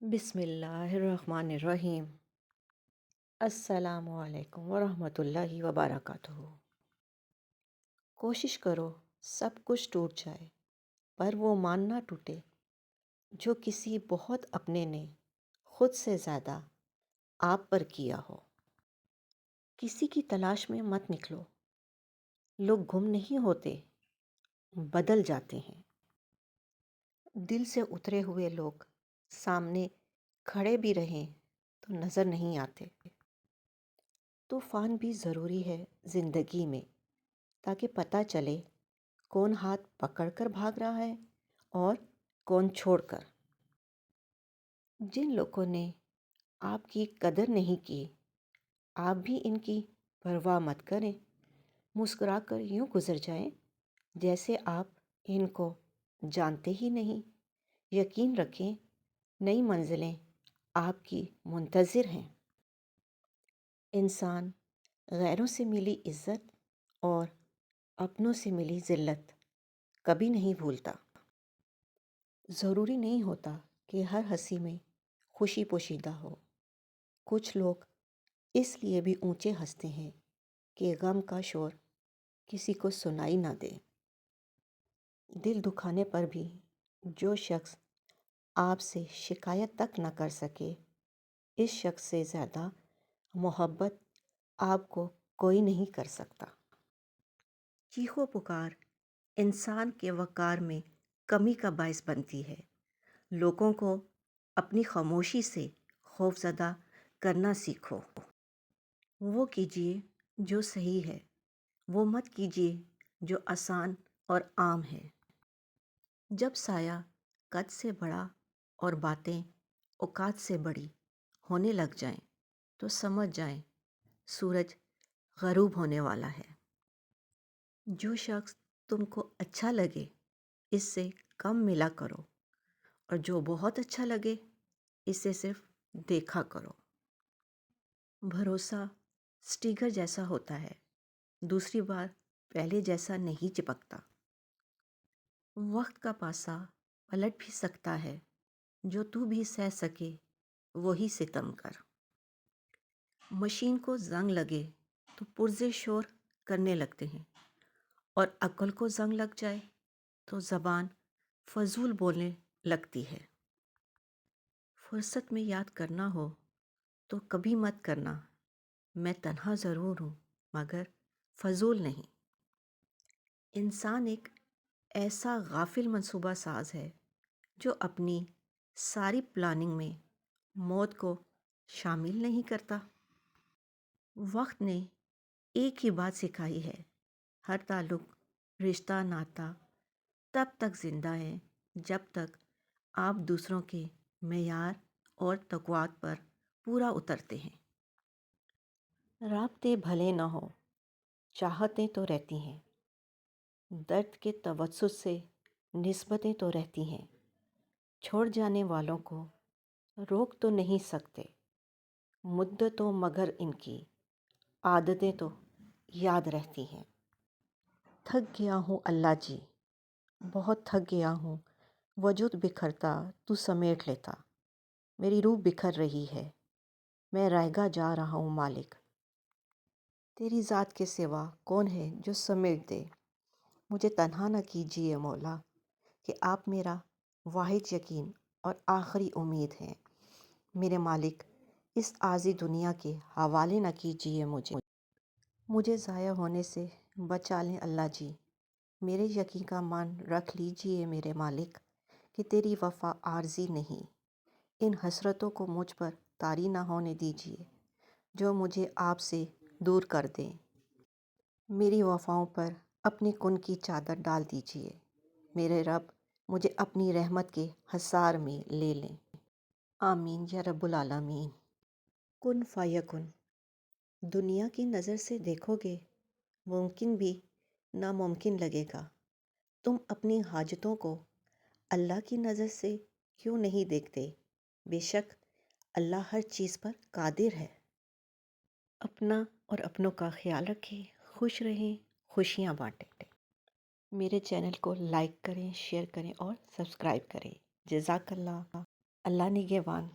بسم اللہ الرحمن الرحیم۔ السلام علیکم ورحمۃ اللہ وبرکاتہ۔ کوشش کرو سب کچھ ٹوٹ جائے پر وہ مان نہ ٹوٹے جو کسی بہت اپنے نے خود سے زیادہ آپ پر کیا ہو۔ کسی کی تلاش میں مت نکلو، لوگ گم نہیں ہوتے، بدل جاتے ہیں۔ دل سے اترے ہوئے لوگ سامنے کھڑے بھی رہیں تو نظر نہیں آتے۔ طوفان بھی ضروری ہے زندگی میں تاکہ پتہ چلے کون ہاتھ پکڑ کر بھاگ رہا ہے اور کون چھوڑ کر۔ جن لوگوں نے آپ کی قدر نہیں کی، آپ بھی ان کی پرواہ مت کریں، مسکرا کر یوں گزر جائیں جیسے آپ ان کو جانتے ہی نہیں۔ یقین رکھیں نئی منزلیں آپ کی منتظر ہیں۔ انسان غیروں سے ملی عزت اور اپنوں سے ملی ذلت کبھی نہیں بھولتا۔ ضروری نہیں ہوتا کہ ہر ہنسی میں خوشی پوشیدہ ہو۔ کچھ لوگ اس لیے بھی اونچے ہنستے ہیں کہ غم کا شور کسی کو سنائی نہ دے۔ دل دکھانے پر بھی جو شخص آپ سے شکایت تک نہ کر سکے، اس شخص سے زیادہ محبت آپ کو کوئی نہیں کر سکتا۔ چیخ و پکار انسان کے وقار میں کمی کا باعث بنتی ہے۔ لوگوں کو اپنی خاموشی سے خوفزدہ کرنا سیکھو۔ وہ کیجیے جو صحیح ہے، وہ مت کیجیے جو آسان اور عام ہے۔ جب سایہ قد سے بڑا اور باتیں اوقات سے بڑی ہونے لگ جائیں تو سمجھ جائیں سورج غروب ہونے والا ہے۔ جو شخص تم کو اچھا لگے اس سے کم ملا کرو، اور جو بہت اچھا لگے اسے صرف دیکھا کرو۔ بھروسہ سٹیکر جیسا ہوتا ہے، دوسری بار پہلے جیسا نہیں چپکتا۔ وقت کا پاسا پلٹ بھی سکتا ہے، جو تو بھی سہ سکے وہی ستم کر۔ مشین کو زنگ لگے تو پرزے شور کرنے لگتے ہیں، اور عقل کو زنگ لگ جائے تو زبان فضول بولنے لگتی ہے۔ فرصت میں یاد کرنا ہو تو کبھی مت کرنا، میں تنہا ضرور ہوں مگر فضول نہیں۔ انسان ایک ایسا غافل منصوبہ ساز ہے جو اپنی ساری پلاننگ میں موت کو شامل نہیں کرتا۔ وقت نے ایک ہی بات سکھائی ہے، ہر تعلق، رشتہ، ناتا تب تک زندہ ہے جب تک آپ دوسروں کے معیار اور توقعات پر پورا اترتے ہیں۔ رابطے بھلے نہ ہو، چاہتیں تو رہتی ہیں، درد کے توسط سے نسبتیں تو رہتی ہیں۔ چھوڑ جانے والوں کو روک تو نہیں سکتے، مدتوں مگر ان کی عادتیں تو یاد رہتی ہیں۔ تھک گیا ہوں اللہ جی، بہت تھک گیا ہوں، وجود بکھرتا تو سمیٹ لیتا۔ میری روح بکھر رہی ہے، میں رائگاں جا رہا ہوں مالک۔ تیری ذات کے سوا کون ہے جو سمیٹ دے؟ مجھے تنہا نہ کیجیے مولا، کہ آپ میرا واحد یقین اور آخری امید ہیں۔ میرے مالک، اس عارضی دنیا کے حوالے نہ کیجیے مجھے ضائع ہونے سے بچا لیں اللہ جی۔ میرے یقین کا مان رکھ لیجیے میرے مالک، کہ تیری وفا عارضی نہیں۔ ان حسرتوں کو مجھ پر طاری نہ ہونے دیجیے جو مجھے آپ سے دور کر دیں۔ میری وفاؤں پر اپنی کن کی چادر ڈال دیجیے میرے رب، مجھے اپنی رحمت کے حصار میں لے لیں۔ آمین یا رب العالمین۔ کن فیکن۔ دنیا کی نظر سے دیکھو گے ممکن بھی ناممکن لگے گا۔ تم اپنی حاجتوں کو اللہ کی نظر سے کیوں نہیں دیکھتے؟ بے شک اللہ ہر چیز پر قادر ہے۔ اپنا اور اپنوں کا خیال رکھیں، خوش رہیں، خوشیاں بانٹیں۔ میرے چینل کو لائک کریں، شیئر کریں اور سبسکرائب کریں۔ جزاک اللہ۔ اللہ نگہبان۔